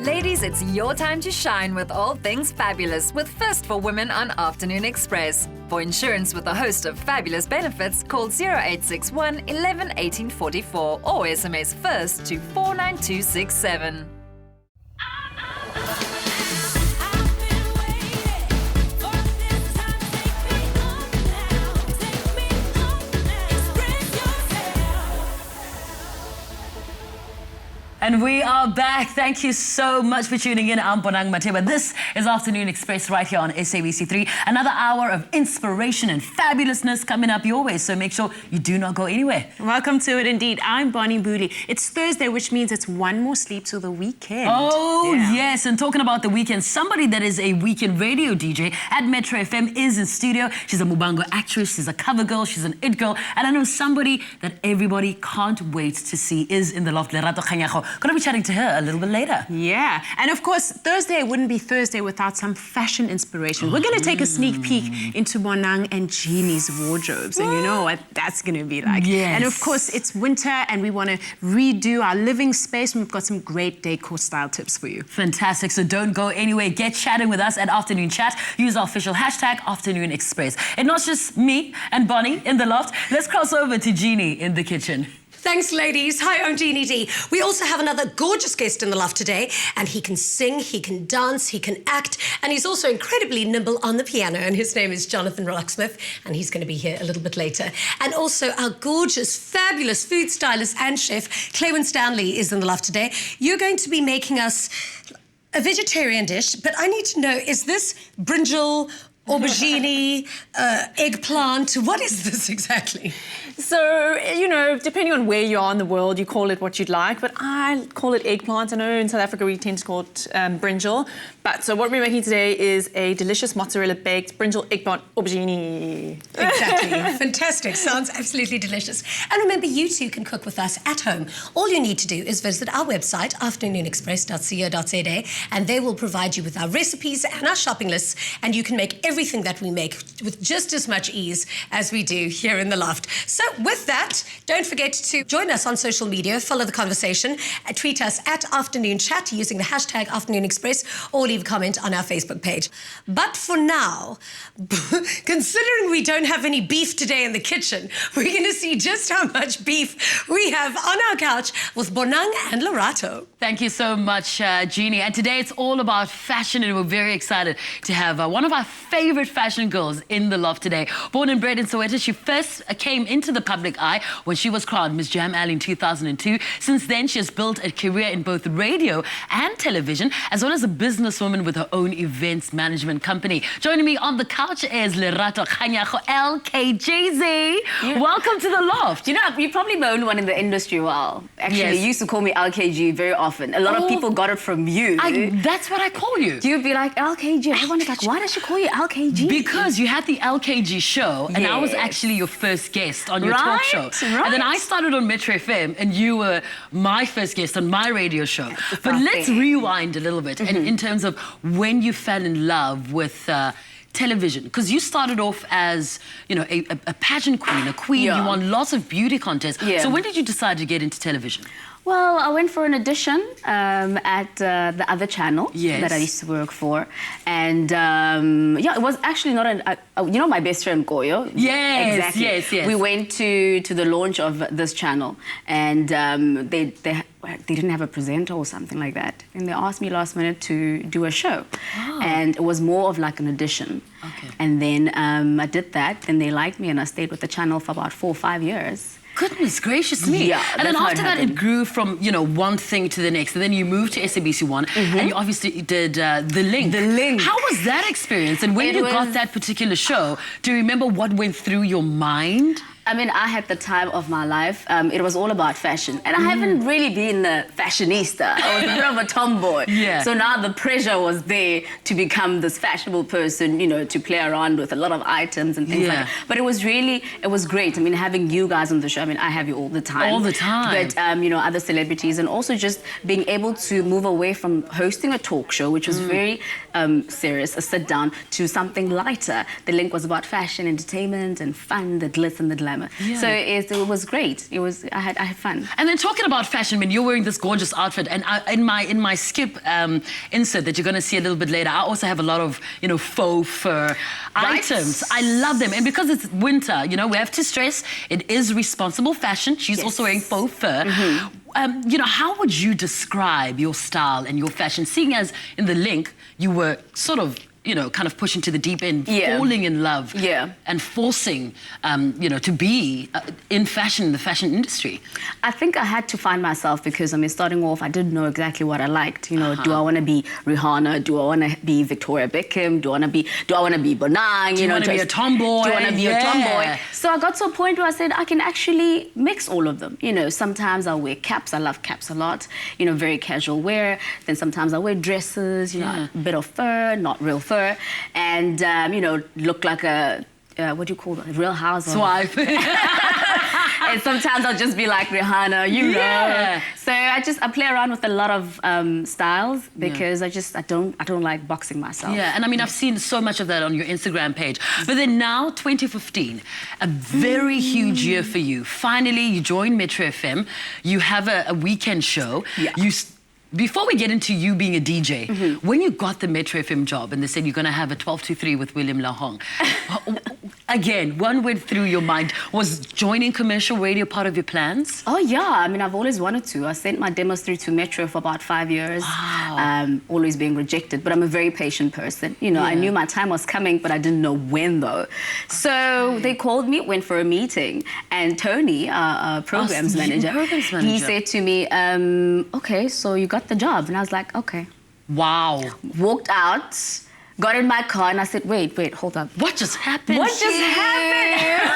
Ladies, it's your time to shine with all things fabulous with First for Women on Afternoon Express. For insurance with a host of fabulous benefits, call 0861 11 18 44 or SMS FIRST to 49267. And we are back. Thank you so much for tuning in. I'm Bonang Mateba. This is Afternoon Express right here on SABC3. Another hour of inspiration and fabulousness coming up your way. So make sure you do not go anywhere. Welcome to it indeed. I'm Bonnie Booley. It's Thursday, which means it's one more sleep till the weekend. Oh, yes. And talking about the weekend, somebody that is a weekend radio DJ at Metro FM is in studio. She's a Muvhango actress. She's a cover girl. She's an it girl. And I know somebody that everybody can't wait to see is in the loft, Lerato Kganyago. Going to be chatting to her a little bit later. Yeah. And of course, Thursday wouldn't be Thursday without some fashion inspiration. We're going to take a sneak peek into Bonang and Jeannie's wardrobes. And you know what that's going to be like. Yes. And of course, it's winter and we want to redo our living space. We've got some great decor style tips for you. Fantastic. So don't go anywhere. Get chatting with us at Afternoon Chat. Use our official hashtag Afternoon Express. And not just me and Bonnie in the loft. Let's cross over to Jeannie in the kitchen. Thanks, ladies. Hi, I'm Jeannie D. We also have another gorgeous guest in the loft today, and he can sing, he can dance, he can act, and he's also incredibly nimble on the piano, and his name is Jonanthan Roxmouth, and he's going to be here a little bit later. And also our gorgeous, fabulous food stylist and chef, Clayton Stanley, is in the loft today. You're going to be making us a vegetarian dish, but I need to know, is this brinjal, aubergine, eggplant? What is this exactly? So, you know, depending on where you are in the world, you call it what you'd like, but I call it eggplant. I know in South Africa we tend to call it brinjal. But so what we're making today is a delicious mozzarella baked brinjal eggplant aubergine. Exactly. Fantastic. Sounds absolutely delicious. And remember, you too can cook with us at home. All you need to do is visit our website, afternoonexpress.co.za, and they will provide you with our recipes and our shopping lists, and you can make everything that we make with just as much ease as we do here in the loft. So with that, don't forget to join us on social media, follow the conversation, tweet us at Afternoon Chat using the hashtag Afternoon Express, or leave a comment on our Facebook page. But for now, considering we don't have any beef today in the kitchen, we're going to see just how much beef we have on our couch with Bonang and Lerato. Thank you so much, Jeannie. And today it's all about fashion, and we're very excited to have one of our favorite fashion girls in the loft today. Born and bred in Soweto, she first came into the public eye when she was crowned Miss Jam Alley in 2002. Since then, she has built a career in both radio and television, as well as a businesswoman with her own events management company. Joining me on the couch is Lerato Kganyago, LKGZ. Welcome to the loft. You know, you probably the only one in the industry. Well, actually, Yes. you used to call me LKG very often. A lot of people got it from you. That's what I call you. You'd be like, LKG. Everyone is like, why does she call you LKG? Because you had the LKG show, and I was Yes. actually your first guest on your talk show. Right. And then I started on Metro FM, and you were my first guest on my radio show. But let's rewind a little bit, and in terms of when you fell in love with television, because you started off as, you know, a pageant queen, a queen. Yeah. You won lots of beauty contests. Yeah. So when did you decide to get into television? Well, I went for an audition at the other channel that I used to work for. And yeah, it was actually not you know my best friend Goyo? Yes, exactly. yes. We went to the launch of this channel, and they didn't have a presenter or something like that. And they asked me last minute to do a show. Oh. And it was more of like an audition. Okay. And then I did that, and they liked me, and I stayed with the channel for about 4 or 5 years. Goodness gracious me. Yeah, and then that's how after it that, it happened. grew from, you know, one thing to the next. And then you moved to SABC1, and you obviously did The Link. The Link. How was that experience? And when you got that particular show, do you remember what went through your mind? I mean, I had the time of my life. It was all about fashion. And I haven't really been the fashionista. I was a bit of a tomboy. Yeah. So now the pressure was there to become this fashionable person, you know, to play around with a lot of items and things like that. But it was great. I mean, having you guys on the show, I mean, I have you all the time. All the time. But, you know, other celebrities, and also just being able to move away from hosting a talk show, which was very serious, a sit down, to something lighter. The Link was about fashion, entertainment, and fun, the glitz and the glam. time. Yeah. So it was great. I had fun. And then talking about fashion, I mean, you're wearing this gorgeous outfit, and in my skip insert that you're going to see a little bit later, I also have a lot of faux fur items. I love them, and because it's winter, we have to stress it is responsible fashion. She's also wearing faux fur. How would you describe your style and your fashion, seeing as in the link you were sort of kind of pushing to the deep end, falling in love, and forcing, to be in fashion, in the fashion industry? I think I had to find myself because, starting off, I didn't know exactly what I liked. Do I want to be Rihanna? Do I want to be Victoria Beckham? Do I want to be Bonang? Do you want to be a tomboy? Do you want to be a tomboy? So I got to a point where I said, I can actually mix all of them. Sometimes I'll wear caps. I love caps a lot. Very casual wear. Then sometimes I wear dresses, a bit of fur, not real fur. And, look like a, what do you call it? Real housewife. Swipe. And sometimes I'll just be like Rihanna, know. So I play around with a lot of styles because I don't like boxing myself. Yeah, and I've seen so much of that on your Instagram page. But then now, 2015, a very huge year for you. Finally, you joined Metro FM. You have a weekend show. Yeah. Before we get into you being a DJ, when you got the Metro FM job and they said you're going to have a 12 to 3 with William Lahong, again, one went through your mind. Was joining commercial radio part of your plans? Oh, yeah. I've always wanted to. I sent my demos through to Metro for about 5 years, always being rejected. But I'm a very patient person. I knew my time was coming, but I didn't know when, though. So they called me, went for a meeting, and Tony, our programs manager, he said to me, okay, so you got the job. And I was like, okay. Wow. Walked out, got in my car, and I said, wait, hold up. What just happened? What just happened?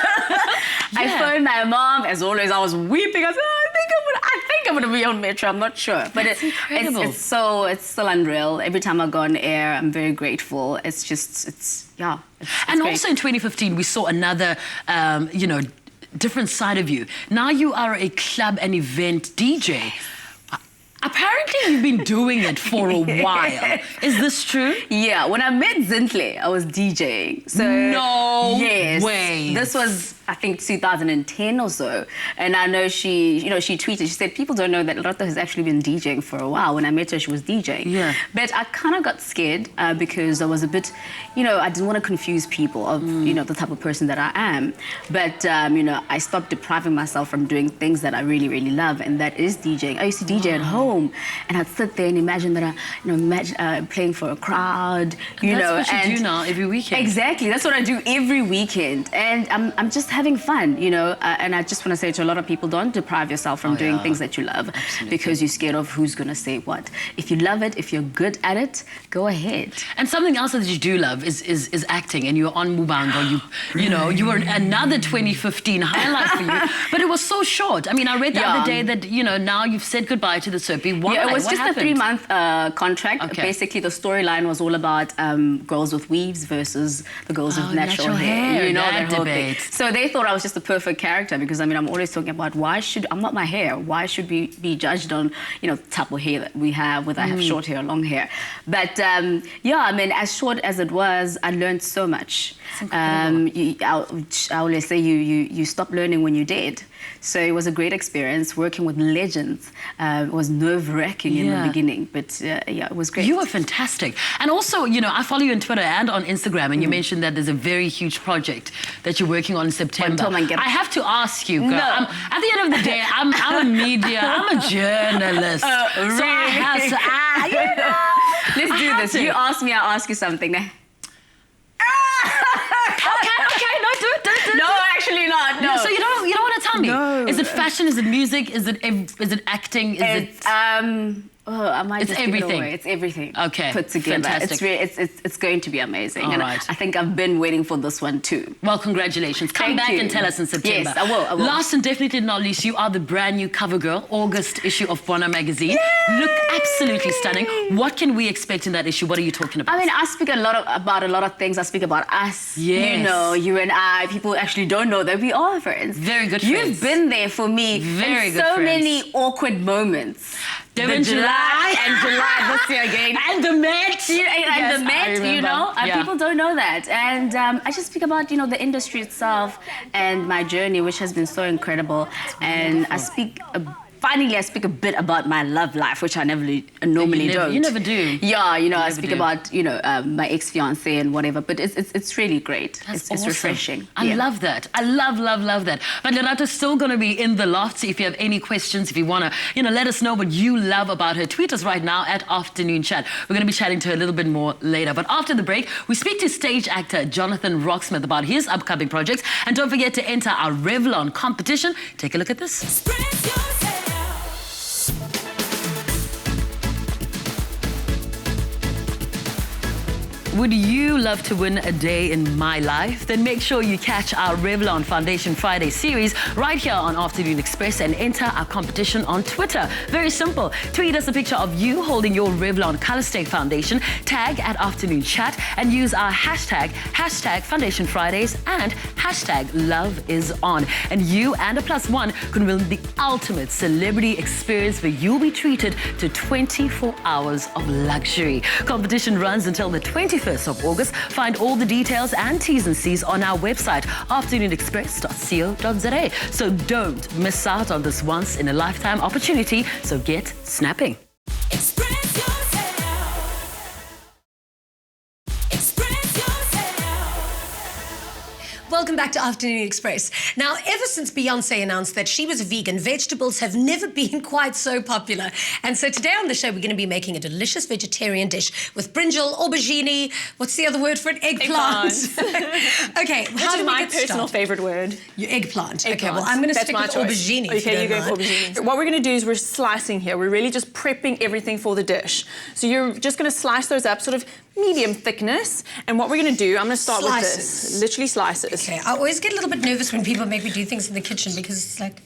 I phoned my mom. As always, I was weeping. I said, I think I'm gonna be on Metro. I'm not sure, but it's still unreal. Every time I go on air, I'm very grateful. It's and great. also in 2015, we saw another, different side of you. Now you are a club and event DJ. Apparently, you've been doing it for a while. Is this true? Yeah. When I met Zintle, I was DJing. So no way. This was, I think, 2010 or so. And I know she tweeted, she said, people don't know that Lerato has actually been DJing for a while. When I met her, she was DJing. Yeah. But I kind of got scared because I was a bit, I didn't want to confuse people of, the type of person that I am. But, I stopped depriving myself from doing things that I really, really love, and that is DJing. I used to DJ at home, and I'd sit there and imagine that I, playing for a crowd, That's what you do now every weekend. Exactly. That's what I do every weekend. And I'm just having fun, and I just want to say to a lot of people, don't deprive yourself from doing things that you love. Absolutely. Because you're scared of who's going to say what. If you love it, if you're good at it, go ahead. And something else that you do love is acting, and you're on Muvhango. You were another 2015 highlight for you, but it was so short. I read the other day that, now you've said goodbye to the soapy. Why? It was what just happened? a 3-month contract. Okay. Basically, the storyline was all about girls with weaves versus the girls with natural hair. That the whole debate. thing. So they thought I was just the perfect character because, I'm always talking about I'm not my hair. Why should we be judged on, type of hair that we have, whether I have short hair or long hair? But, as short as it was, I learned so much. I always say you stop learning when you're dead. So it was a great experience working with legends. It was nerve-wracking in the beginning, but it was great. You were fantastic. And also, I follow you on Twitter and on Instagram, and you mentioned that there's a very huge project that you're working on in September. I have to ask you, girl. No. At the end of the day, I'm a media, I'm a journalist. Really? So I have to, Let's do this. You ask me, I'll ask you something. Okay, no, do it. No, actually not. No. So you don't want to tell me? No. Is it fashion? Is it music? Is it acting? It's I might It's just give it everything. away. It's everything. Okay, Put together. fantastic. It's going to be amazing. All and right. I think I've been waiting for this one too. Well, congratulations. Come Thank back you. and tell us in September. Yes, I will. Last and definitely not least, you are the brand new cover girl, August issue of Bona magazine. Yay! Look absolutely stunning. What can we expect in that issue? What are you talking about? I speak about a lot of things. I speak about us. Yes. You and I. People actually don't know that we are friends. Very good You've friends. been there for me. Very in good so friends. many awkward moments. in July. And July this year again. And the Met. And the Met, Yeah. people don't know that. And I just speak about, the industry itself and my journey, which has been so incredible. And I speak a bit about my love life, which I normally don't. You never do. Yeah, I speak about, my ex-fiancé and whatever, but it's really great. It's awesome. refreshing. I love that. I love that. But Lerato's still going to be in the loft. If you have any questions, if you want to, let us know what you love about her, tweet us right now at Afternoon Chat. We're going to be chatting to her a little bit more later. But after the break, we speak to stage actor Jonanthan Roxmouth about his upcoming projects. And don't forget to enter our Revlon competition. Take a look at this. Would you love to win a day in my life? Then make sure you catch our Revlon Foundation Friday series right here on Afternoon Express and enter our competition on Twitter. Very simple. Tweet us a picture of you holding your Revlon Color Stay Foundation, tag at Afternoon Chat, and use our hashtag Foundation Fridays and hashtag #LoveIsOn. And you and a +1 can win the ultimate celebrity experience where you'll be treated to 24 hours of luxury. Competition runs until the 21st of August. Find all the details and T's and C's on our website, afternoonexpress.co.za. So don't miss out on this once-in-a-lifetime opportunity. So get snapping. Express yourself. Express yourself. Welcome back to Afternoon Express. Now, ever since Beyonce announced that she was a vegan, vegetables have never been quite so popular. And so today on the show, we're going to be making a delicious vegetarian dish with brinjal, aubergine, what's the other word for it? Eggplant. Okay, how do we my get personal started? favorite word. Your eggplant. Okay, well, I'm going to stick with aubergine. Okay, you go for aubergine. What we're going to do is we're slicing here. We're really just prepping everything for the dish. So you're just going to slice those up, sort of medium thickness. And what we're going to do, I'm going to start with this. Literally slices. Okay, I always get a little bit nervous when people make me do things in the kitchen because it's like,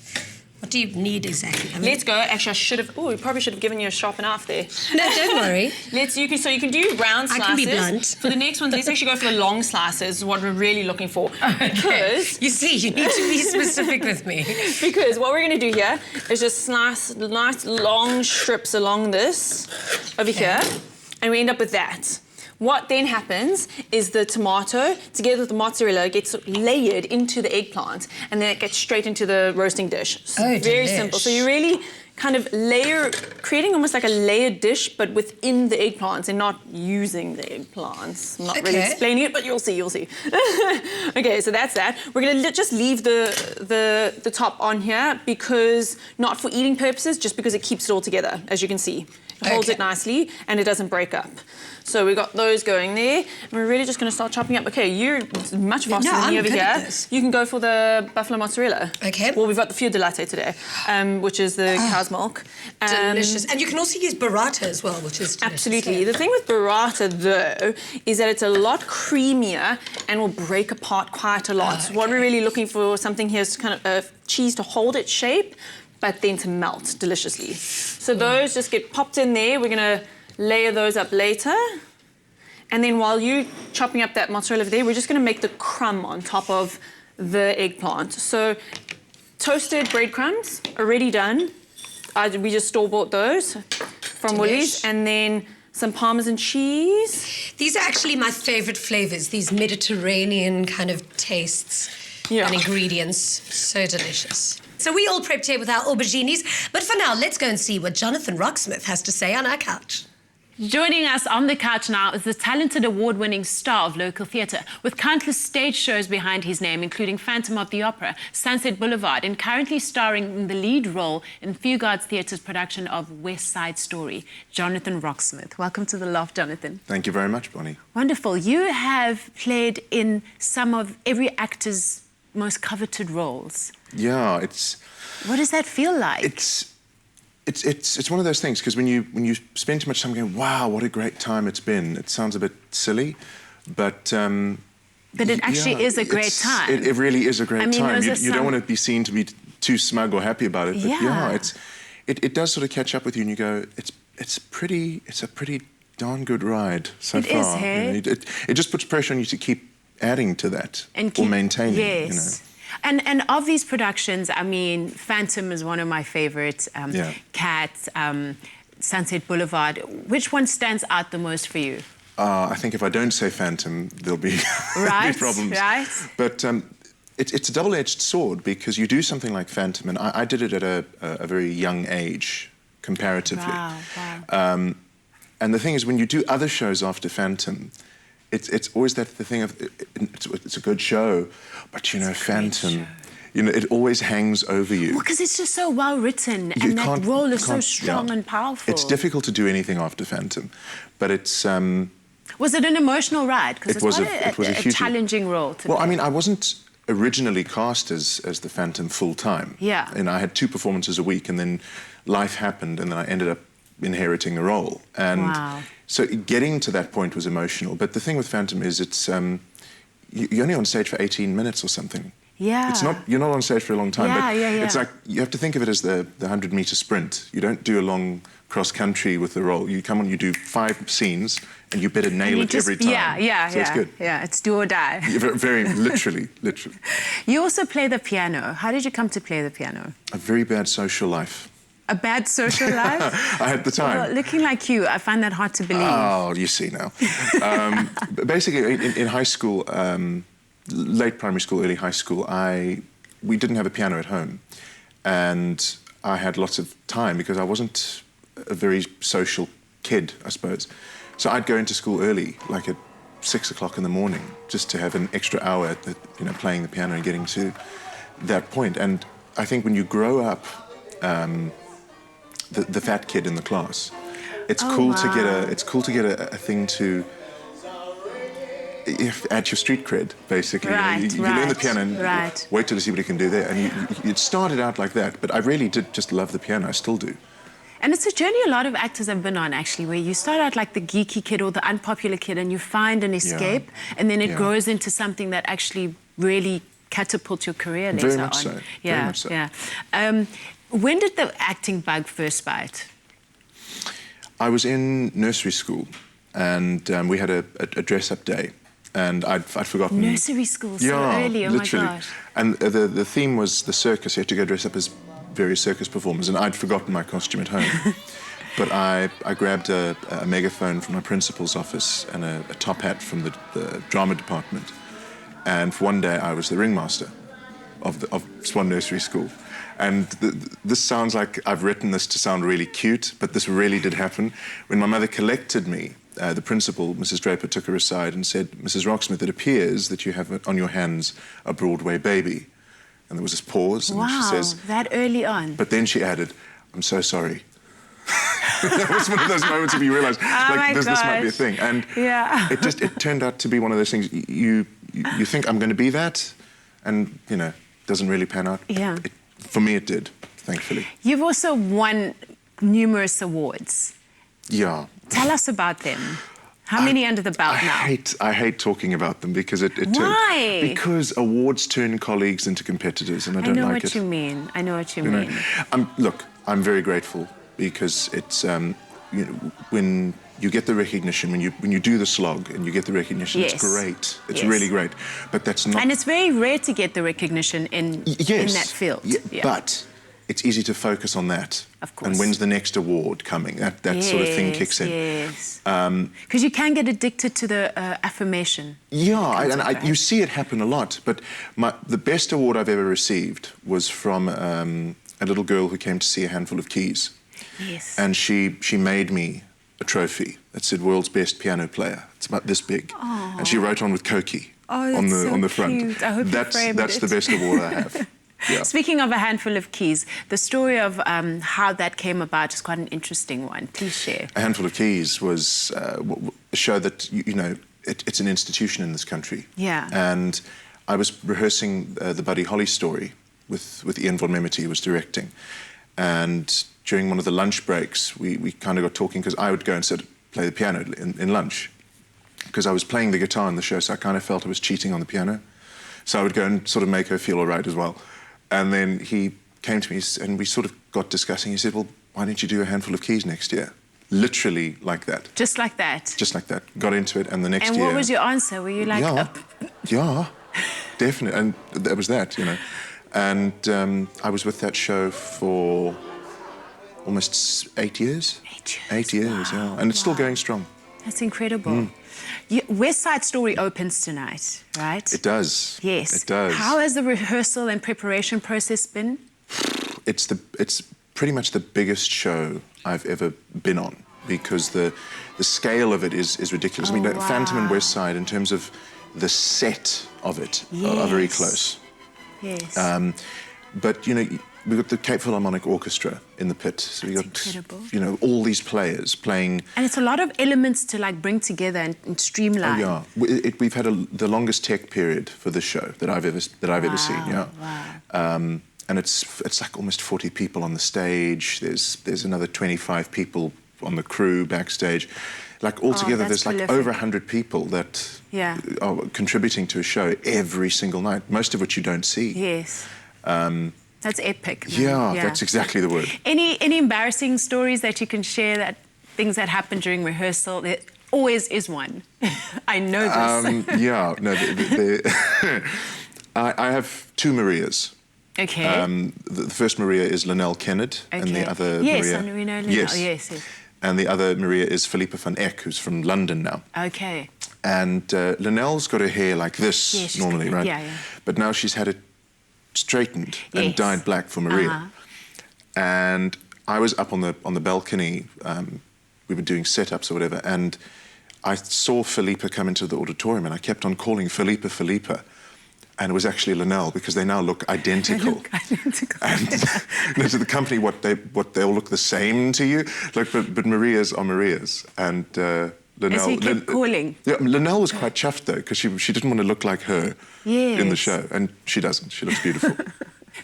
what do you need exactly? I mean, Let's go. Actually, we probably should have given you a sharp knife there. no, don't worry. You can do round slices. I can be blunt. For the next one, let's actually go for the long slices, what we're really looking for. Because You see, you need to be specific with me. Because what we're going to do here is just slice nice long strips along this over here, and we end up with that. What then happens is the tomato, together with the mozzarella, gets layered into the eggplant, and then it gets straight into the roasting dish. So very simple. So you really kind of creating almost like a layered dish, but within the eggplants and not using the eggplants. I'm not really explaining it, but you'll see. Okay, so that's that. We're gonna just leave the top on here because not for eating purposes, just because it keeps it all together, as you can see. It holds it nicely and it doesn't break up. So we got those going there, and we're really just going to start chopping up. Okay, you're much faster than me over here. You can go for the buffalo mozzarella. Okay. Well, we've got the fior di latte today, which is the cow's milk. Delicious. And you can also use burrata as well, which is delicious. Absolutely. The thing with burrata, though, is that it's a lot creamier and will break apart quite a lot. What we're really looking for, something here is kind of a cheese to hold its shape, but then to melt deliciously. So those just get popped in there. We're going to layer those up later. And then while you're chopping up that mozzarella over there, we're just going to make the crumb on top of the eggplant. So toasted breadcrumbs, already done. We just store-bought those from WOOLIES. And then some Parmesan cheese. These are actually my favorite flavors, these Mediterranean kind of tastes and ingredients. So delicious. So we all prepped here with our aubergines, but for now, let's go and see what Jonanthan Roxmouth has to say on our couch. Joining us on the couch now is the talented award-winning star of local theatre, with countless stage shows behind his name, including Phantom of the Opera, Sunset Boulevard, and currently starring in the lead role in Fugard's Theatre's production of West Side Story. Jonanthan Roxmouth. Welcome to the Loft, Jonathan. Thank you very much, Bonnie. Wonderful. You have played in some of every actor's most coveted roles. Yeah, it's... What does that feel like? It's one of those things, because when you spend too much time going, wow, what a great time it's been, it sounds a bit silly, but it actually is a great time. It really is a great time. You don't want to be seen to be too smug or happy about it, but it does sort of catch up with you, and you go, it's a pretty darn good ride so far. It is, hey? You know, it just puts pressure on you to keep adding to that or maintaining. Yes. You know. And of these productions, I mean, Phantom is one of my favorites. Cats, Sunset Boulevard. Which one stands out the most for you? I think if I don't say Phantom, there'll be, there'll be problems. Right. But it's a double-edged sword, because you do something like Phantom, and I did it at a very young age, comparatively. Wow. And the thing is, when you do other shows after Phantom, it's always the thing of, it's a good show, but, you know, Phantom, you know, it always hangs over you. Well, because it's just so well written, and that role is so strong and powerful. It's difficult to do anything after Phantom, but it's... was it an emotional ride? Because it was a challenging role to Well, play. I mean, I wasn't originally cast as the Phantom full-time. Yeah. And I had 2 performances a week, and then life happened, and then I ended up inheriting the role. And so getting to that point was emotional. But the thing with Phantom is it's... you're only on stage for 18 minutes or something. Yeah. It's not, you're not on stage for a long time, but yeah. it's like, you have to think of it as the 100-meter sprint. You don't do a long cross-country with the role. You come on, you do 5 scenes, and you better nail it every time. So it's good. Yeah, it's do or die. Very, literally. You also play the piano. How did you come to play the piano? A very bad social life. A bad social life? I had the time. Well, looking like you, I find that hard to believe. Oh, you see now. Basically, in high school, late primary school, early high school, we didn't have a piano at home. And I had lots of time because I wasn't a very social kid, I suppose. So I'd go into school early, like at 6 o'clock in the morning, just to have an extra hour, you know, playing the piano and getting to that point. And I think when you grow up, the fat kid in the class, it's cool to get a thing to add your street cred, basically. You learn the piano and wait till you see what you can do there. And it started out like that, but I really did just love the piano. I still do. And it's a journey a lot of actors have been on, actually, where you start out like the geeky kid or the unpopular kid, and you find an escape, and then it grows into something that actually really catapults your career later on. Very much so. Very much so. Yeah. When did the acting bug first bite? I was in nursery school, and we had a dress-up day, and I'd forgotten... Nursery school, so early, oh literally. My gosh. And the theme was the circus. You had to go dress up as various circus performers, and I'd forgotten my costume at home. But I grabbed a megaphone from my principal's office and a top hat from the drama department, and for one day I was the ringmaster of Swan Nursery School. And this sounds like I've written this to sound really cute, but this really did happen. When my mother collected me, the principal, Mrs. Draper, took her aside and said, "Mrs. Roxmouth, it appears that you have on your hands a Broadway baby." And there was this pause, and she says... that early on. But then she added, "I'm so sorry." That was one of those moments where you realise, this might be a thing. And it turned out to be one of those things, you think I'm going to be that, and, you know, it doesn't really pan out. Yeah. For me, it did, thankfully. You've also won numerous awards. Yeah. Tell us about them. How many under the belt now? I hate talking about them because it Why? Because awards turn colleagues into competitors, and I don't like it. I know what you mean. Look, I'm very grateful because it's you know, when you get the recognition, when you do the slog and you get the recognition, it's great. It's really great. But that's not. And it's very rare to get the recognition in that field. Yeah. But it's easy to focus on that. Of course. And when's the next award coming? That sort of thing kicks in. Yes. Because you can get addicted to the affirmation. Yeah, you see it happen a lot. But the best award I've ever received was from a little girl who came to see A Handful of Keys. Yes. And she made me a trophy that said "World's Best Piano Player." It's about this big. Aww. And she wrote on with Koki on the front. Cute. I hope that's the best award I have. Yeah. Speaking of A Handful of Keys, the story of how that came about is quite an interesting one. Please share. A Handful of Keys was a show that, you know, it's an institution in this country. Yeah. And I was rehearsing the Buddy Holly story with Ian von Memety, who was directing. And during one of the lunch breaks, we kind of got talking, because I would go and play the piano in lunch. Because I was playing the guitar in the show, so I kind of felt I was cheating on the piano. So I would go and sort of make her feel all right as well. And then he came to me and we sort of got discussing. He said, "Well, why don't you do A Handful of Keys next year?" Literally like that. Just like that? Just like that. Got into it, and the next year... And what was your answer? Were you like... Yeah, definitely. And that was that, you know. And I was with that show for almost 8 years. 8 years. 8 years, yeah. And it's still going strong. That's incredible. West Side Story opens tonight, right? It does. Yes. It does. How has the rehearsal and preparation process been? It's pretty much the biggest show I've ever been on, because the scale of it is ridiculous. I mean, Phantom and West Side, in terms of the set of it, are very close. Yes. But, you know, we've got the Cape Philharmonic Orchestra in the pit. So we've got, incredible. you know, all these players playing. And it's a lot of elements to like bring together and streamline. Oh, yeah. We've had the longest tech period for this show that I've ever seen. Yeah. Wow. And it's like almost 40 people on the stage. There's another 25 people on the crew backstage. Like altogether, there's like over 100 people that are contributing to a show every single night. Most of which you don't see. Yes. That's epic. Yeah, that's exactly the word. Any embarrassing stories that you can share, that things that happened during rehearsal? There always is one. I know this. Yeah, no, I have two Marias. Okay. The first Maria is Linnell Kennard, and the other Maria... Yes, we know Linnell. Yes. And the other Maria is Philippa van Eck, who's from London now. Okay. And Linnell's got her hair like this normally, right? Yeah. But now she's had it straightened and dyed black for Maria. And I was up on the balcony, we were doing setups or whatever, and I saw Philippa come into the auditorium, and I kept on calling Philippa, and it was actually Linnell, because they now look identical. They look identical. And to the company, they all look the same to you, like, but Maria's are Maria's, and Linnell. As he kept calling. Yeah, Linnell was quite chuffed though, because she didn't want to look like her in the show, and she doesn't. She looks beautiful.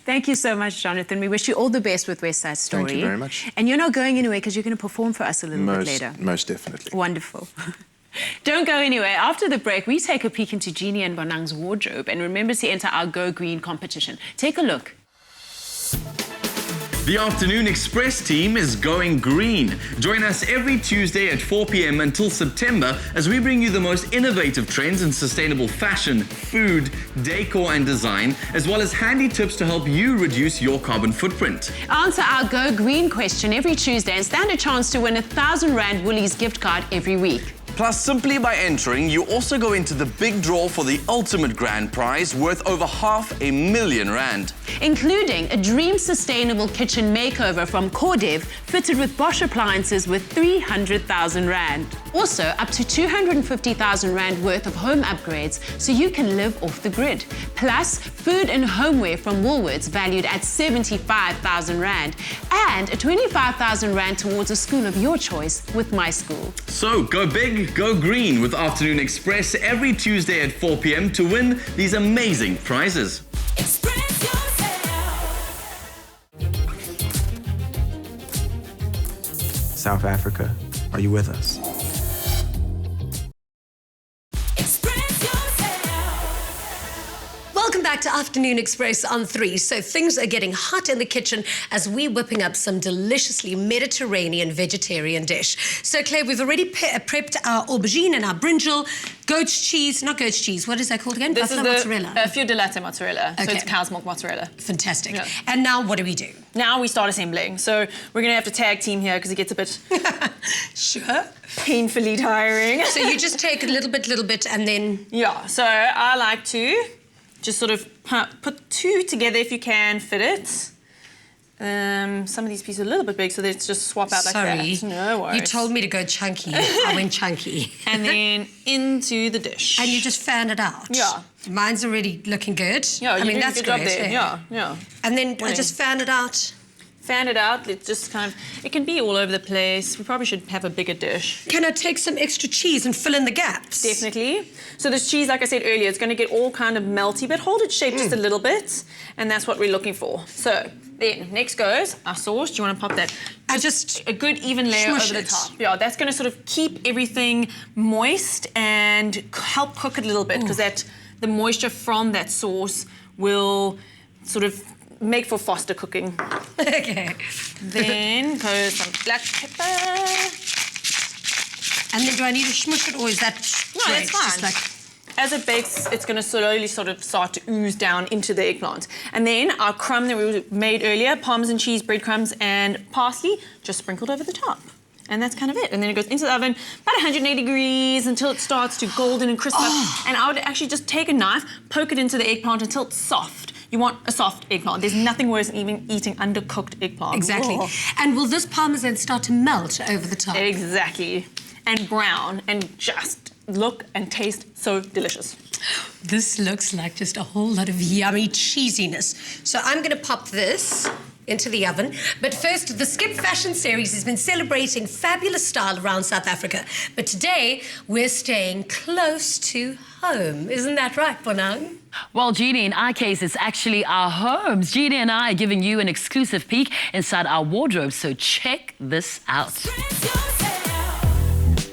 Thank you so much, Jonathan. We wish you all the best with West Side Story. Thank you very much. And you're not going anywhere, because you're going to perform for us a little bit later. Most definitely. Wonderful. Don't go anywhere. After the break, we take a peek into Jeannie and Bonang's wardrobe, and remember to enter our Go Green competition. Take a look. The Afternoon Express team is going green. Join us every Tuesday at 4 p.m. until September as we bring you the most innovative trends in sustainable fashion, food, decor and design, as well as handy tips to help you reduce your carbon footprint. Answer our Go Green question every Tuesday and stand a chance to win a R1,000 Woolies gift card every week. Plus, simply by entering, you also go into the big draw for the ultimate grand prize worth over R500,000. Including a dream sustainable kitchen makeover from Cordev, fitted with Bosch appliances with R300,000. Also, up to R250,000 worth of home upgrades so you can live off the grid. Plus, food and homeware from Woolworths valued at R75,000. And a R25,000 towards a school of your choice with My School. So go big, go green with Afternoon Express every Tuesday at 4 p.m. to win these amazing prizes. Express yourself. South Africa, are you with us? Express yourself. Welcome back to Afternoon Express on 3. So things are getting hot in the kitchen as we're whipping up some deliciously Mediterranean vegetarian dish. So Claire, we've already prepped our aubergine and our brinjal, goat's cheese, not goat's cheese, what is that called again? This Buffalo is the mozzarella. fior di latte mozzarella, so Okay. it's cow's milk mozzarella. Fantastic. Yeah. And now what do we do? Now we start assembling. So we're going to have to tag team here because it gets a bit Sure. painfully tiring. So you just take a little bit, and then... Yeah, so I like to just sort of put two together if you can fit it. Some of these pieces are a little bit big, so let's just swap out like that. No worries. You told me to go chunky. I went chunky. And then into the dish. And you just fan it out. Yeah. Mine's already looking good. Yeah, I you're mean, doing a that's good job great. there. Yeah. And then I Winning. just fan it out. Fan it out. Let's just kind of, it can be all over the place. We probably should have a bigger dish. Can I take some extra cheese and fill in the gaps? Definitely. So this cheese, like I said earlier, it's going to get all kind of melty, but hold its shape just a little bit, and that's what we're looking for. So then, next goes our sauce. Do you want to pop that? Just a good even layer smush over the it. top. Yeah, that's going to sort of keep everything moist and help cook it a little bit, because the moisture from that sauce will sort of make for faster cooking. Okay. Then goes some black pepper. And then do I need to smush it, or is that No, great? that's fine. Just like, As it bakes, it's going to slowly sort of start to ooze down into the eggplant. And then our crumb that we made earlier, Parmesan cheese, breadcrumbs, and parsley, just sprinkled over the top. And that's kind of it. And then it goes into the oven, about 180 degrees until it starts to golden and crisp up. And I would actually just take a knife, poke it into the eggplant until it's soft. You want a soft eggplant. There's nothing worse than even eating undercooked eggplant. Exactly. Whoa. And will this parmesan start to melt over the top? Exactly. And brown and just look and taste so delicious. This looks like just a whole lot of yummy cheesiness. So I'm going to pop this into the oven. But first, the Skip Fashion Series has been celebrating fabulous style around South Africa. But today, we're staying close to home. Isn't that right, Bonang? Well, Jeannie, in our case, it's actually our homes. Jeannie and I are giving you an exclusive peek inside our wardrobe, so check this out.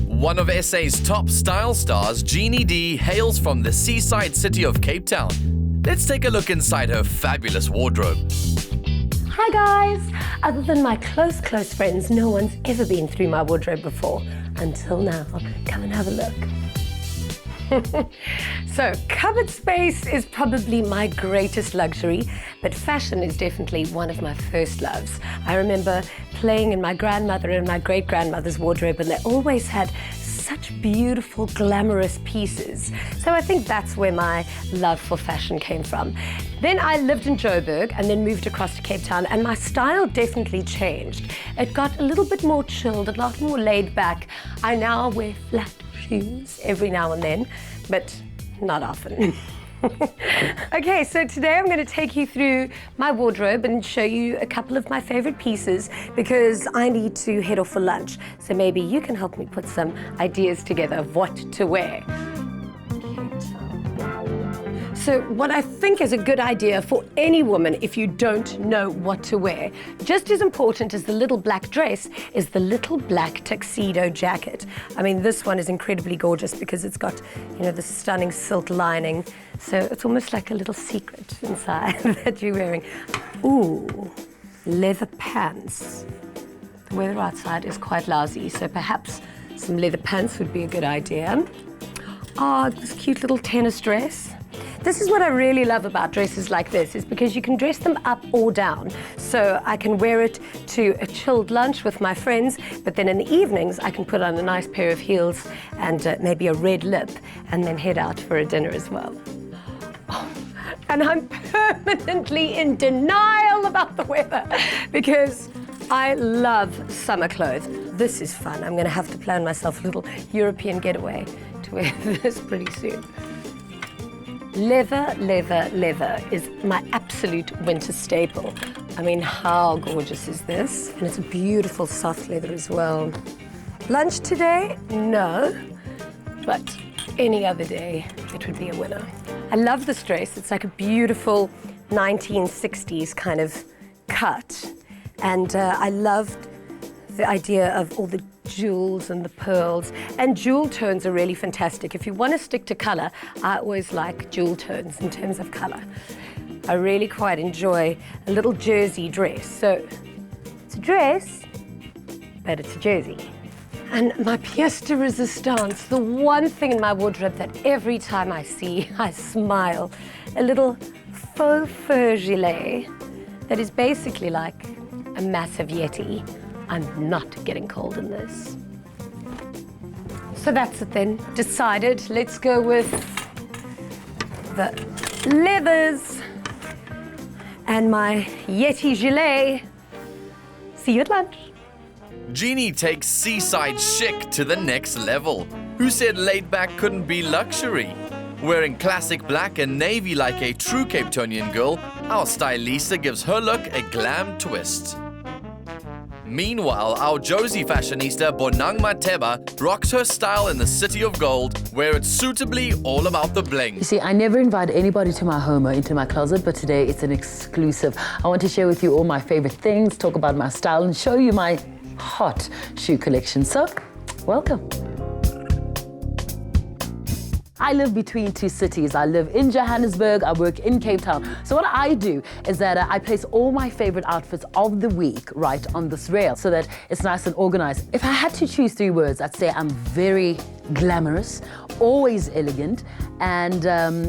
One of SA's top style stars, Jeannie D, hails from the seaside city of Cape Town. Let's take a look inside her fabulous wardrobe. Hi guys! Other than my close friends, no one's ever been through my wardrobe before. Until now. Come and have a look. So, cupboard space is probably my greatest luxury, but fashion is definitely one of my first loves. I remember playing in my grandmother and my great-grandmother's wardrobe, and they always had such beautiful, glamorous pieces. So I think that's where my love for fashion came from. Then I lived in Joburg and then moved across to Cape Town, and my style definitely changed. It got a little bit more chilled, a lot more laid back. I now wear flat shoes every now and then, but not often. Okay, so today I'm going to take you through my wardrobe and show you a couple of my favorite pieces because I need to head off for lunch. So maybe you can help me put some ideas together of what to wear. So what I think is a good idea for any woman if you don't know what to wear, just as important as the little black dress is the little black tuxedo jacket. I mean, this one is incredibly gorgeous because it's got, you know, the stunning silk lining. So it's almost like a little secret inside that you're wearing. Ooh, leather pants. The weather outside is quite lousy, so perhaps some leather pants would be a good idea. Oh, this cute little tennis dress. This is what I really love about dresses like this, is because you can dress them up or down. So I can wear it to a chilled lunch with my friends, but then in the evenings I can put on a nice pair of heels and maybe a red lip and then head out for a dinner as well. Oh, and I'm permanently in denial about the weather because I love summer clothes. This is fun. I'm going to have to plan myself a little European getaway to wear this pretty soon. Leather, leather, leather is my absolute winter staple. I mean, how gorgeous is this? And it's a beautiful soft leather as well. Lunch today? No, but any other day, it would be a winner. I love this dress. It's like a beautiful 1960s kind of cut. And I loved the idea of all the jewels and the pearls. And jewel tones are really fantastic. If you want to stick to color, I always like jewel tones in terms of color. I really quite enjoy a little jersey dress. So it's a dress, but it's a jersey. And my pièce de résistance, the one thing in my wardrobe that every time I see, I smile. A little faux fur gilet that is basically like a massive Yeti. I'm not getting cold in this. So that's it then. Decided. Let's go with the leathers and my Yeti gilet. See you at lunch. Jeannie takes seaside chic to the next level. Who said laid back couldn't be luxury? Wearing classic black and navy like a true Cape Townian girl, our stylista gives her look a glam twist. Meanwhile, our Josie fashionista Bonang Mateba rocks her style in the City of Gold, where it's suitably all about the bling. You see, I never invite anybody to my home or into my closet, but today it's an exclusive. I want to share with you all my favorite things, talk about my style, and show you my hot shoe collection. So, welcome. I live between two cities. I live in Johannesburg, I work in Cape Town. So what I do is that I place all my favorite outfits of the week right on this rail so that it's nice and organized. If I had to choose three words, I'd say I'm very glamorous, always elegant, and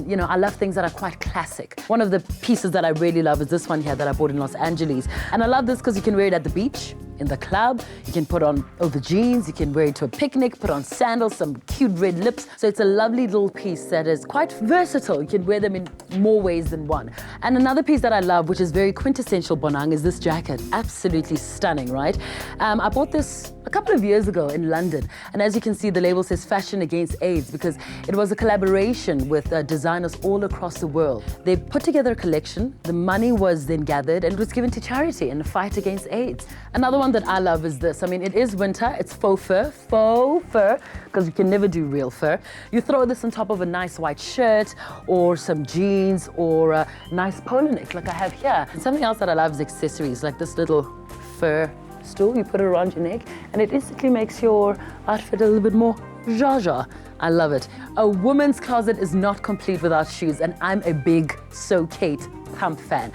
you know, I love things that are quite classic. One of the pieces that I really love is this one here that I bought in Los Angeles. And I love this because you can wear it at the beach, in the club, you can put on over jeans, you can wear it to a picnic, put on sandals, some cute red lips. So it's a lovely little piece that is quite versatile. You can wear them in more ways than one. And another piece that I love, which is very quintessential Bonang, is this jacket. Absolutely stunning, right? I bought this a couple of years ago in London. And as you can see, the label says Fashion Against AIDS because it was a collaboration with designers all across the world. They put together a collection. The money was then gathered and it was given to charity in the fight against AIDS. Another one that I love is this. I mean, it is winter. It's faux fur, because you can never do real fur. You throw this on top of a nice white shirt or some jeans or a nice polo neck like I have here. And something else that I love is accessories, like this little fur stool. You put it around your neck and it instantly makes your outfit a little bit more zsa-zsa. I love it. A woman's closet is not complete without shoes, and I'm a big So Kate pump fan.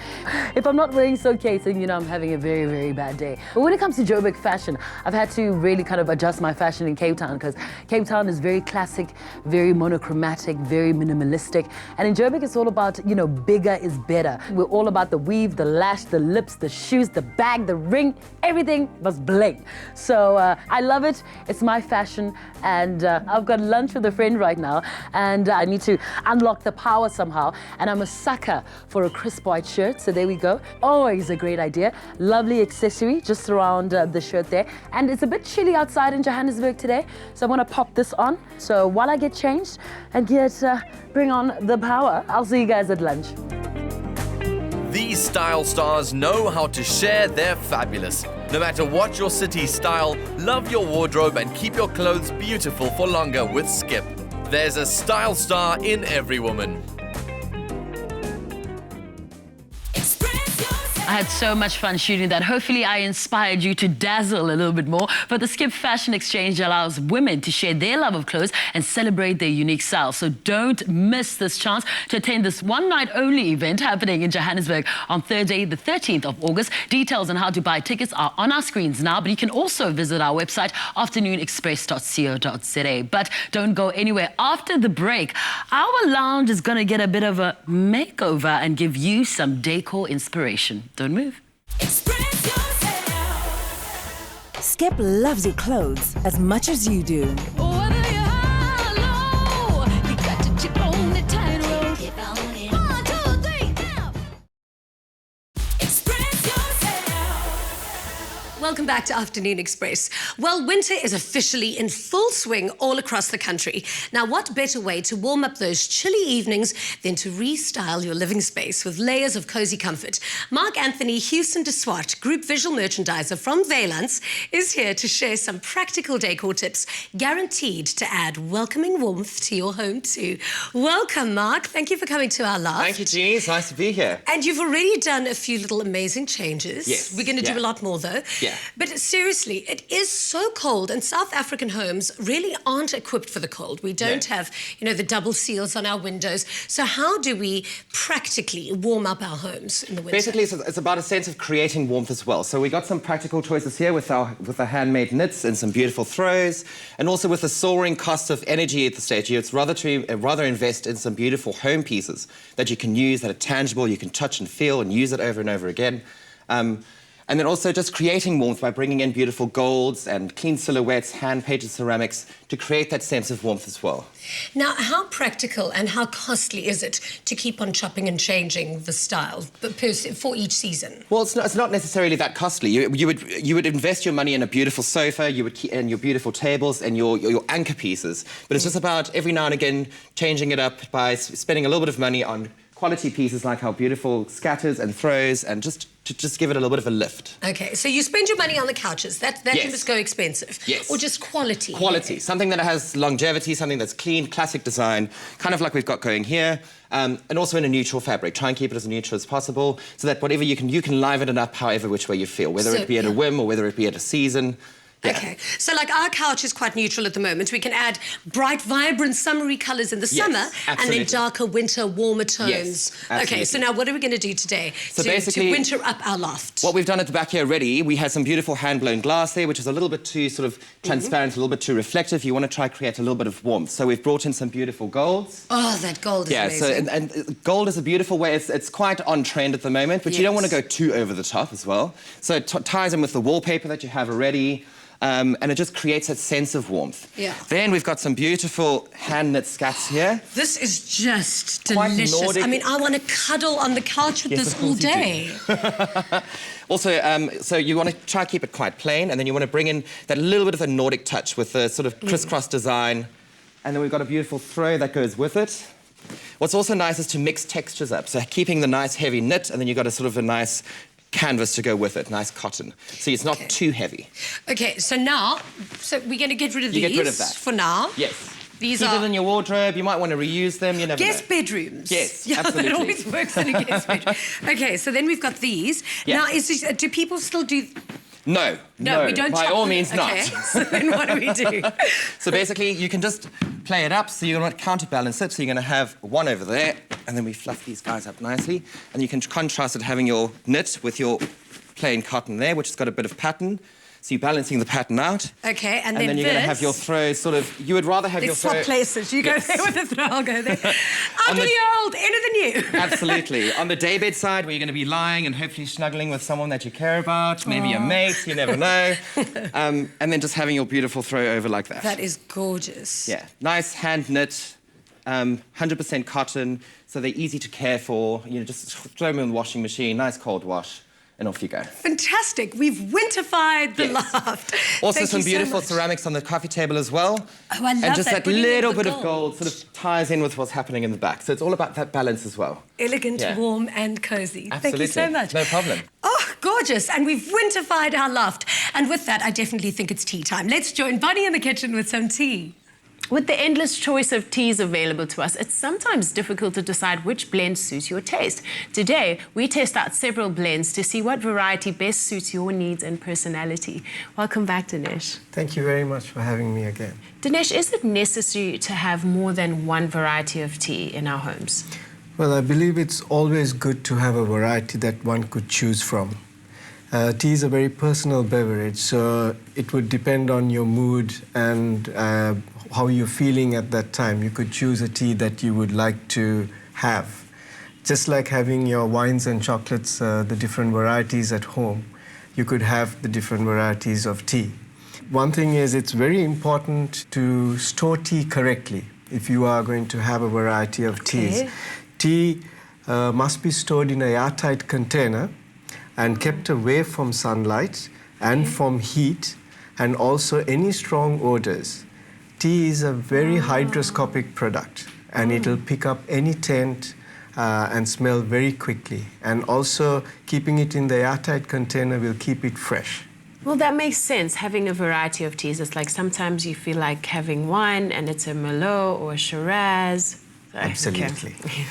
If I'm not wearing So Kate, then you know I'm having a very, very bad day. But when it comes to Joburg fashion, I've had to really kind of adjust my fashion in Cape Town because Cape Town is very classic, very monochromatic, very minimalistic. And in Joburg, it's all about, you know, bigger is better. We're all about the weave, the lash, the lips, the shoes, the bag, the ring, everything must bling. So I love it. It's my fashion. And I've got lunch with a friend right now, and I need to unlock the power somehow. And I'm a sucker for a crisp white shirt, so there we go. Always a great idea. Lovely accessory just around the shirt there. And it's a bit chilly outside in Johannesburg today, so I'm gonna pop this on. So while I get changed and bring on the power, I'll see you guys at lunch. These style stars know how to share their fabulous. No matter what your city's style, love your wardrobe and keep your clothes beautiful for longer with Skip. There's a style star in every woman. I had so much fun shooting that. Hopefully I inspired you to dazzle a little bit more. But the Skip Fashion Exchange allows women to share their love of clothes and celebrate their unique style. So don't miss this chance to attend this one-night-only event happening in Johannesburg on Thursday, the 13th of August. Details on how to buy tickets are on our screens now, but you can also visit our website, afternoonexpress.co.za. But don't go anywhere. After the break, our lounge is going to get a bit of a makeover and give you some decor inspiration. Don't move. Express yourself. Skip loves your clothes as much as you do. Whether you're high or low, you got to chip on the tightrope. 1, 2, 3, now. Express yourself. Welcome back to Afternoon Express. Well, winter is officially in full swing all across the country. Now, what better way to warm up those chilly evenings than to restyle your living space with layers of cozy comfort? Mark Anthony Houston de Swart, Group Visual Merchandiser from Weylendts, is here to share some practical decor tips guaranteed to add welcoming warmth to your home too. Welcome, Mark. Thank you for coming to our loft. Thank you, Jeannie. It's nice to be here. And you've already done a few little amazing changes. Yes. We're going to do a lot more, though. Yeah. But seriously, it is so cold, and South African homes really aren't equipped for the cold. We don't have, you know, the double seals on our windows. So how do we practically warm up our homes in the winter? Basically, it's about a sense of creating warmth as well. So we got some practical choices here with our handmade knits and some beautiful throws, and also with the soaring cost of energy at the stage, it's rather invest in some beautiful home pieces that you can use, that are tangible, you can touch and feel and use it over and over again. And then also just creating warmth by bringing in beautiful golds and clean silhouettes, hand-painted ceramics to create that sense of warmth as well. Now, how practical and how costly is it to keep on chopping and changing the style for each season? Well, it's not necessarily that costly. You would invest your money in a beautiful sofa, you would keep in your beautiful tables and your anchor pieces. But it's just about every now and again changing it up by spending a little bit of money on quality pieces like our beautiful scatters and throws, and just give it a little bit of a lift. Okay, so you spend your money on the couches. That Yes. must go expensive. Yes. Or just quality. Quality, something that has longevity, something that's clean, classic design, kind of like we've got going here, and also in a neutral fabric. Try and keep it as neutral as possible, so that whatever you can liven it up however which way you feel, whether it be at a whim or whether it be at a season. Yeah. Okay, so like our couch is quite neutral at the moment. We can add bright, vibrant, summery colours in the summer and then absolutely. darker, winter, warmer tones. Yes, okay, absolutely. so now what are we going to do today So to basically, winter up our loft? What we've done at the back here already, we had some beautiful hand-blown glass there, which is a little bit too sort of transparent, a little bit too reflective. You want to try create a little bit of warmth. So we've brought in some beautiful golds. Oh, that gold is amazing. So and gold is a beautiful way. It's quite on trend at the moment, but you don't want to go too over the top as well. So it ties in with the wallpaper that you have already. And it just creates that sense of warmth. Yeah. Then we've got some beautiful hand-knit scats here. This is just Quite delicious. Nordic. I mean, I want to cuddle on the couch with this all day. Also, so you want to try to keep it quite plain, and then you want to bring in that little bit of a Nordic touch with the sort of crisscross design. And then we've got a beautiful throw that goes with it. What's also nice is to mix textures up. So keeping the nice heavy knit, and then you've got a sort of a nice canvas to go with it, nice cotton. So it's not too heavy. Okay, so now, we're going to get rid of these get rid of that. for now. Yes. These Keep are them in your wardrobe. You might want to reuse them. You never guest know. bedrooms. Yes, yeah, absolutely. that always works in a guest bedroom. Okay, so then we've got these. Yeah. Now, do people still do? No, we don't. by all means not. Okay, so then what do we do? So basically, you can just play it up. So you're going to counterbalance it. So you're going to have one over there, and then we fluff these guys up nicely. And you can contrast it having your knit with your plain cotton there, which has got a bit of pattern. So you're balancing the pattern out. Okay, and then you're going to have your throw sort of... You would rather have your throw... Let's swap places. You go there with the throw, I'll go there. Out of the old, into the new. Absolutely. On the daybed side, where you're going to be lying and hopefully snuggling with someone that you care about, maybe a mate, you never know. And then just having your beautiful throw over like that. That is gorgeous. Yeah, nice hand-knit, 100% cotton, so they're easy to care for. You know, just throw them in the washing machine, nice cold wash, and off you go. Fantastic. We've winterfied the loft. Also Thank some you so beautiful much. ceramics on the coffee table as well. Oh, I love and just that, that putting in little the bit of gold. gold sort of ties in with what's happening in the back. So it's all about that balance as well. Elegant, Yeah. warm, and cozy. Absolutely. Thank you so much. No problem. Oh, gorgeous. And we've winterfied our loft. And with that, I definitely think it's tea time. Let's join Bonnie in the kitchen with some tea. With the endless choice of teas available to us, it's sometimes difficult to decide which blend suits your taste. Today, we test out several blends to see what variety best suits your needs and personality. Welcome back, Dinesh. Thank you very much for having me again. Dinesh, is it necessary to have more than one variety of tea in our homes? Well, I believe it's always good to have a variety that one could choose from. Tea is a very personal beverage, so it would depend on your mood and how you're feeling at that time. You could choose a tea that you would like to have. Just like having your wines and chocolates, the different varieties at home, you could have the different varieties of tea. One thing is, it's very important to store tea correctly if you are going to have a variety of teas. Tea must be stored in a airtight container and kept away from sunlight and from heat and also any strong odors. Tea is a very hygroscopic product, and it'll pick up any taint and smell very quickly. And also, keeping it in the airtight container will keep it fresh. Well, that makes sense, having a variety of teas. It's like sometimes you feel like having wine and it's a Merlot or a Shiraz. Absolutely. Okay.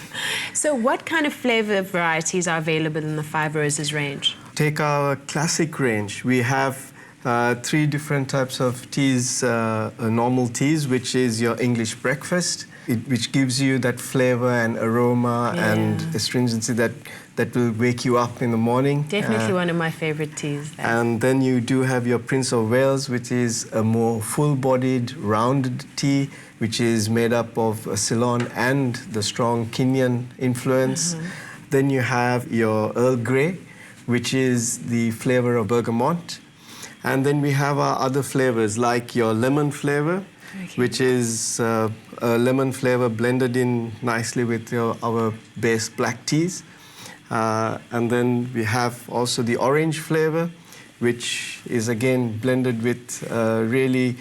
So what kind of flavor varieties are available in the Five Roses range? Take our classic range. We have 3 different types of teas, normal teas, which is your English breakfast, which gives you that flavor and aroma and astringency that will wake you up in the morning. Definitely one of my favorite teas. And then you do have your Prince of Wales, which is a more full-bodied, rounded tea, which is made up of Ceylon and the strong Kenyan influence. Then you have your Earl Grey, which is the flavor of bergamot. And then we have our other flavors, like your lemon flavor, which is a lemon flavor blended in nicely with our base black teas. And then we have also the orange flavor, which is again blended with really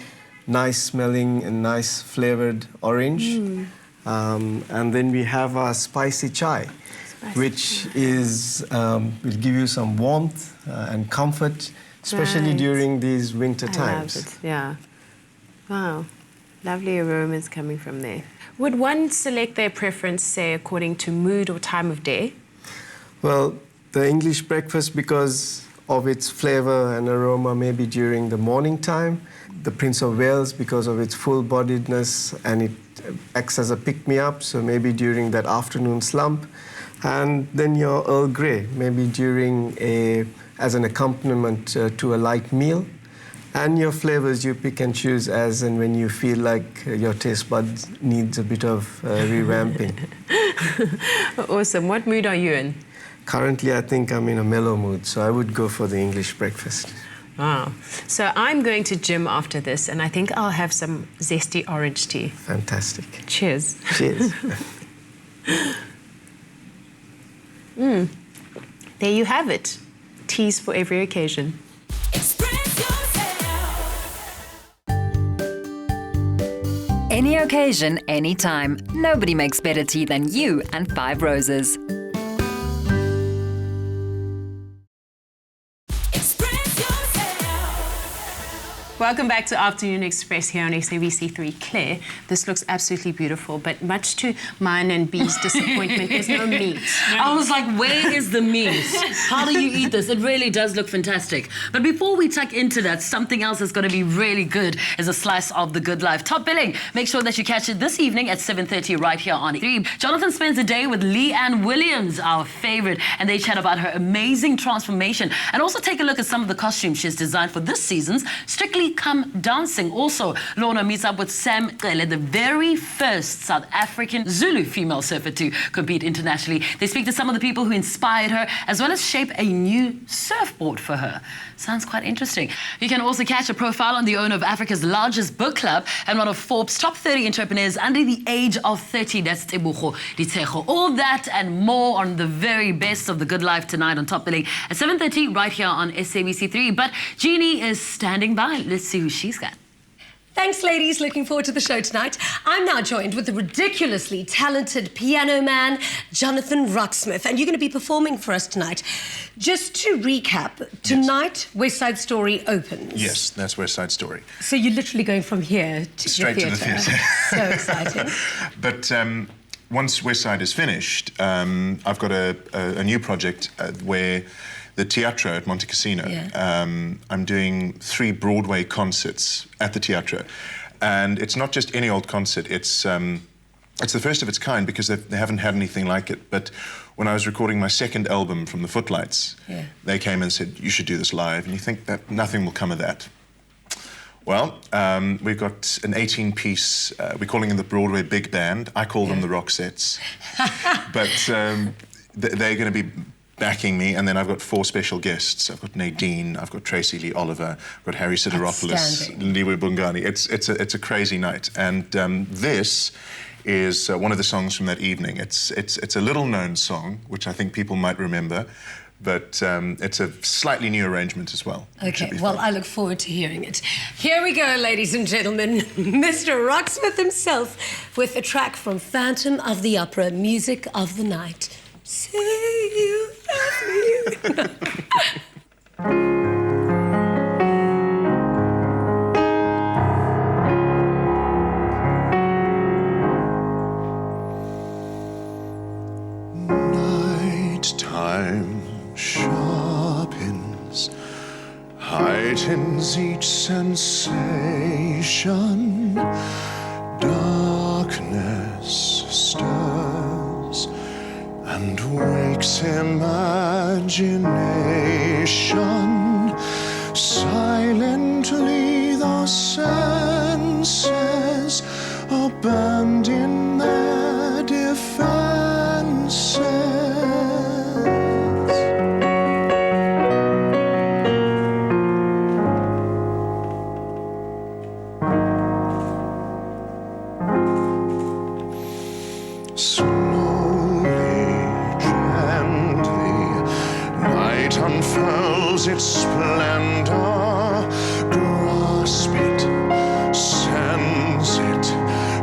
nice smelling and nice flavored orange. And then we have our spicy chai, which is will give you some warmth and comfort, especially during these winter times. I love it, yeah. Wow, lovely aromas coming from there. Would one select their preference, say, according to mood or time of day? Well, the English breakfast, because of its flavor and aroma maybe during the morning time. The Prince of Wales, because of its full-bodiedness, and it acts as a pick-me-up, so maybe during that afternoon slump. And then your Earl Grey, maybe as an accompaniment to a light meal. And your flavors you pick and choose as and when you feel like your taste buds needs a bit of revamping. Awesome. What mood are you in? Currently, I think I'm in a mellow mood, so I would go for the English breakfast. Wow. So I'm going to gym after this, and I think I'll have some zesty orange tea. Fantastic. Cheers. Cheers. There you have it. Teas for every occasion. Any occasion, anytime. Nobody makes better tea than you and 5 Roses. Welcome back to Afternoon Express here on SABC3. Claire, this looks absolutely beautiful, but much to mine and B's disappointment, there's no meat. I was like, where is the meat? How do you eat this? It really does look fantastic. But before we tuck into that, something else that's going to be really good is a slice of the good life. Top billing. Make sure that you catch it this evening at 7:30 right here on 3. Jonathan spends the day with Leanne Williams, our favorite, and they chat about her amazing transformation and also take a look at some of the costumes she's designed for this season's Strictly Come Dancing. Also, Lorna meets up with Sam Cele, the very first South African Zulu female surfer to compete internationally. They speak to some of the people who inspired her, as well as shape a new surfboard for her. Sounds quite interesting. You can also catch a profile on the owner of Africa's largest book club and one of Forbes' top 30 entrepreneurs under the age of 30. That's Tebogo Ditego. All that and more on the very best of the good life tonight on Top Billing at 7:30 right here on SABC3. But Jeannie is standing by. Let's see who she's got. Thanks, ladies. Looking forward to the show tonight. I'm now joined with the ridiculously talented piano man, Jonanthan Roxmouth, and you're going to be performing for us tonight. Just to recap, tonight, West Side Story opens. Yes, that's West Side Story. So you're literally going from here to Straight the to the theatre. So exciting. But once West Side is finished, I've got a new project where the Teatro at Monte Cassino. Yeah. I'm doing 3 Broadway concerts at the Teatro. And it's not just any old concert, it's the first of its kind because they haven't had anything like it. But when I was recording my second album from the Footlights, they came and said, you should do this live. And you think that nothing will come of that. Well, we've got an 18-piece, we're calling them the Broadway Big Band. I call them the Roxettes. But they're going to be backing me, and then I've got 4 special guests. I've got Nadine, I've got Tracy Lee Oliver, I've got Harry Sideropoulos, Liwe Bungani. It's a crazy night, and this is one of the songs from that evening. It's a little-known song, which I think people might remember, but it's a slightly new arrangement as well. Okay, well, I look forward to hearing it. Here we go, ladies and gentlemen. Mr. Roxmouth himself with a track from Phantom of the Opera, Music of the Night. Say you love me. Nighttime sharpens, heightens each sensation. Darkness stirs and wakes imagination. Silently the senses abandon their defenses. Unfurls its splendor, grasp it, sense it,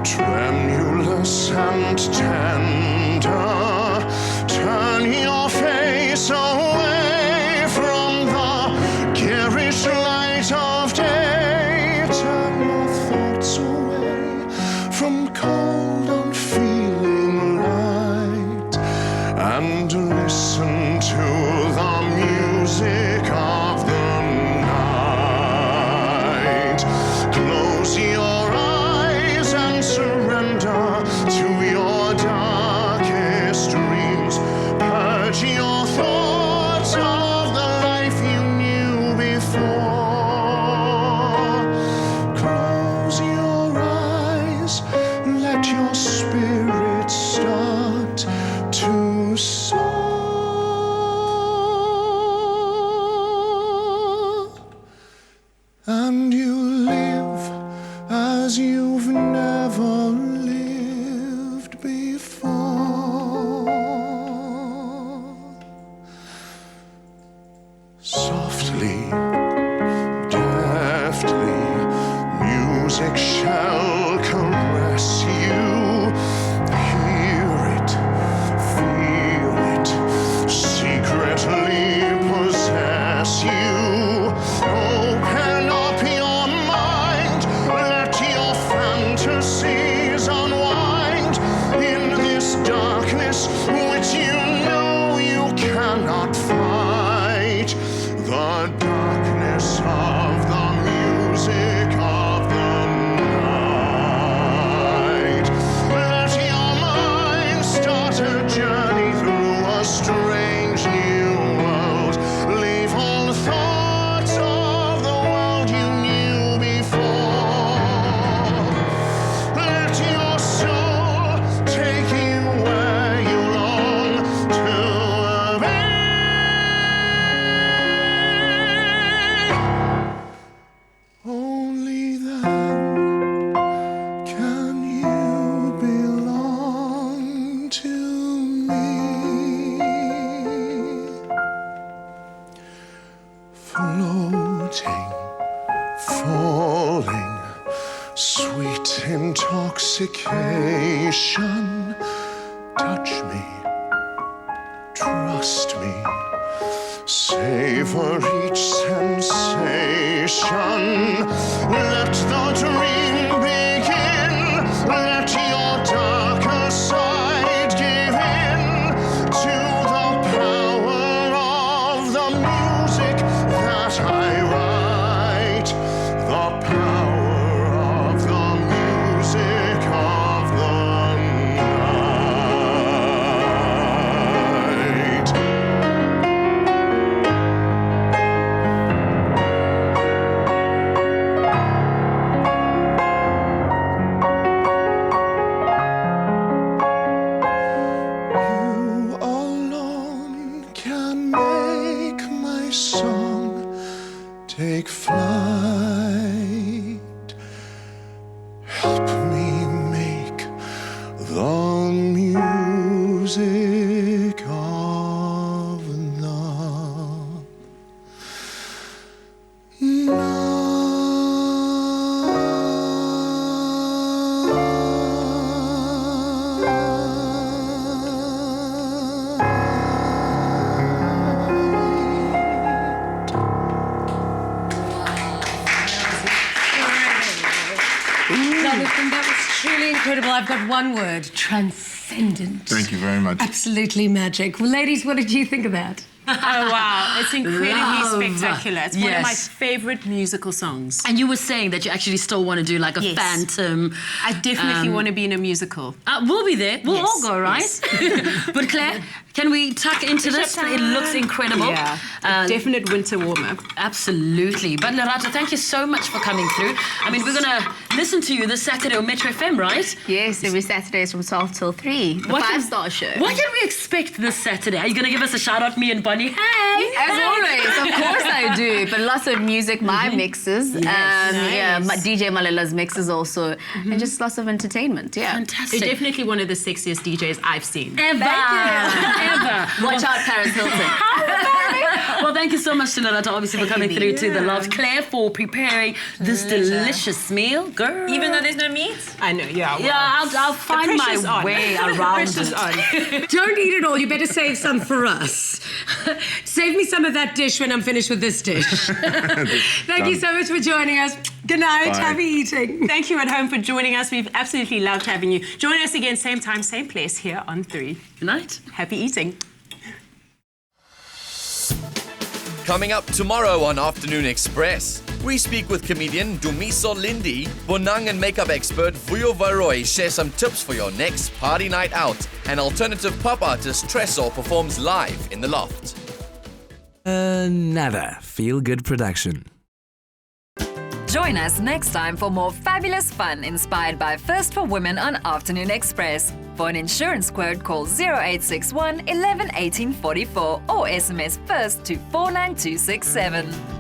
tremulous and tender. Turn your face away from the garish light of day. Turn your thoughts away from cold, unfeeling light, and listen to the music of let your spirit start to soar, and you live as you've never lived before. Softly, deftly, music shall caress you. Hear it, feel it, secretly possess you. Open up your mind, let your fantasies unwind in this darkness which you know you cannot fight. The darkness of the music of the night. Let your mind start a journey through a strange new world. Leave all the thoughts of the world you knew before. Let your soul take you where you long to be. Only then can you belong to me. Floating, falling, sweet intoxication. Touch me, trust me, savor each sensation. Let the dream begin. Let your darker side give in to the power of the music that I write. The power of the music of the night. You alone can make my song take flight. Help me make the music of the Jonathan, that was truly incredible. I've got one word: transcendent. Thank you very much. Absolutely magic. Well, ladies, what did you think of that? Oh, wow. It's incredibly Love. spectacular. It's one of my Yes. favorite musical songs. And you were saying that you actually still want to do like a Yes. phantom. I definitely want to be in a musical. We'll be there. We'll Yes, all go, right? yes. But Claire, can we tuck into this? It looks incredible. Yeah, a definite winter warmer. Absolutely. But Lerato, thank you so much for coming through. I mean, we're going to listen to you this Saturday on Metro FM, right? Yes, every Saturdays from 12 till 3. The five-star show. What can we expect this Saturday? Are you going to give us a shout out, me and Bonnie? Hey! As always, of course I do. But lots of music, my mixes. Yeah, DJ Malala's mixes also. And just lots of entertainment, yeah. Fantastic. You're definitely one of the sexiest DJs I've seen. Ever. Ever. Watch out, Paris Hilton. Well, thank you so much to Lerato, obviously, for coming through to the Loft. Claire, for preparing this delicious meal. Girl. Even though there's no meat? I know, yeah. Well, Yeah, I'll find my on. way around it. On. Don't eat it all. You better save some for us. Save me some of that dish when I'm finished with this dish. Thank you so much for joining us. Good night. Bye. Happy eating. Thank you at home for joining us. We've absolutely loved having you. Join us again, same time, same place here on 3. Good night. Happy eating. Coming up tomorrow on Afternoon Express, we speak with comedian Dumiso Lindy. Bonang and makeup expert Vuyo Varoy share some tips for your next party night out. And alternative pop artist Tresor performs live in the Loft. Another feel-good production. Join us next time for more fabulous fun inspired by First for Women on Afternoon Express. For an insurance quote, call 0861 11 18 44 or SMS FIRST to 49267.